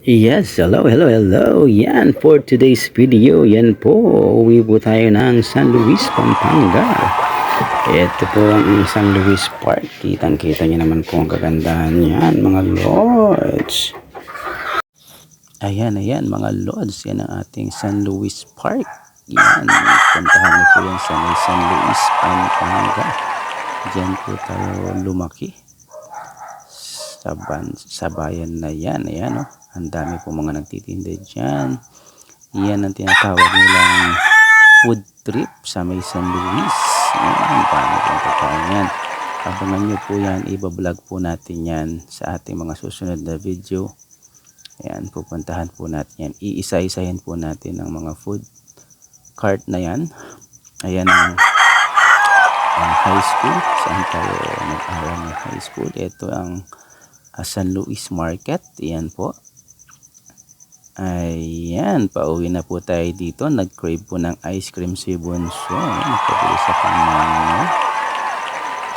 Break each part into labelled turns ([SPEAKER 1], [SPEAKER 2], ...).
[SPEAKER 1] Yes, hello. Yan, for today's video, yan po, uwi po tayo ng San Luis, Pampanga. Ito po ang San Luis Park. Kitang-kita niyo naman po ang kagandahan yan, mga lords. Ayan, mga lords. Yan ang ating San Luis Park. Yan, puntahan niyo po yan sa may San Luis, Pampanga. Diyan po tayo lumaki. Sa bayan na yan, ayan, oh. Ang dami po mga nagtitinda dyan. Yan ang tinatawag nilang food trip sa may San Luis. Yan, paano pong pagkain yan. Abangan nyo po yan, ibablog po natin yan sa ating mga susunod na video. Ayan, pupuntahan po natin yan. Iisa-isahin po natin ang mga food cart na yan. Ayan ang high school. Saan tayo nag-aral ng high school? Ito ang San Luis Market. Ayan po. Ayan, pauwi na po tayo dito. Nag-crave po ng ice cream si Bunso. Pabili sa kanya.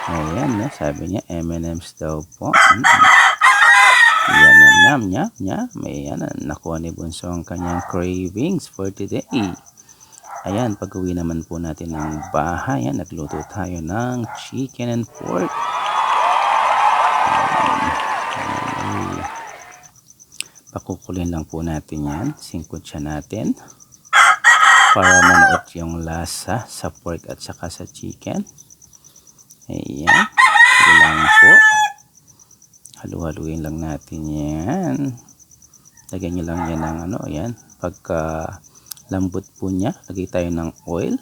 [SPEAKER 1] Ayan, sabi niya M&M's daw po. Ayan, nyam. Ayan, nakuha ni Bunso ang kanyang cravings for today. Ayan, pag-uwi naman po natin ng bahay. Ayan, nagluto tayo ng chicken and pork. Pakukulin lang po natin yan. Singkot siya natin. Para manuot yung lasa sa pork at saka sa chicken. Ayan. Ito lang po. Halu-haluin lang natin yan. Lagyan nyo lang yan ng ayan. Pagka lambot po niya, lagay tayo ng oil.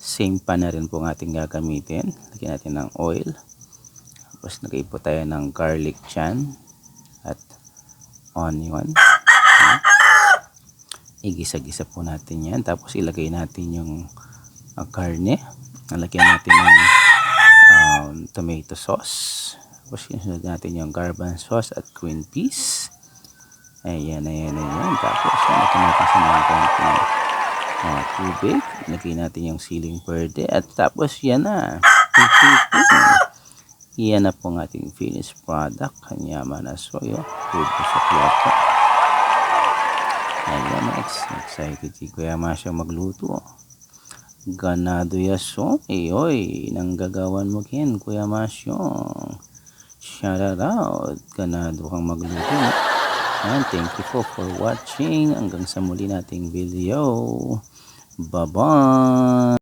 [SPEAKER 1] Same pan na rin po ang ating gagamitin. Lagyan natin ng oil. Tapos lagay po tayo ng garlic dyan. At onion. Igisa-gisa po natin yan. Tapos ilagay natin yung karne. Nalagyan natin ng tomato sauce. Tapos isunod natin yung garbanzo sauce at green peas. Ayan. Tapos lagyan natin sa mga konting tubig. Lagyan natin yung siling verde. At tapos yan na. Yan na po ang ating finished product. Kanyaman na soyo. Pwede sa plato. Ayan, excited si Kuya Masyo magluto. Ganado yaso. Oy, nanggagawan mo kin, Kuya Masyo. Shout out. Ganado kang magluto. And thank you for watching. Hanggang sa muli nating video. Bye-bye.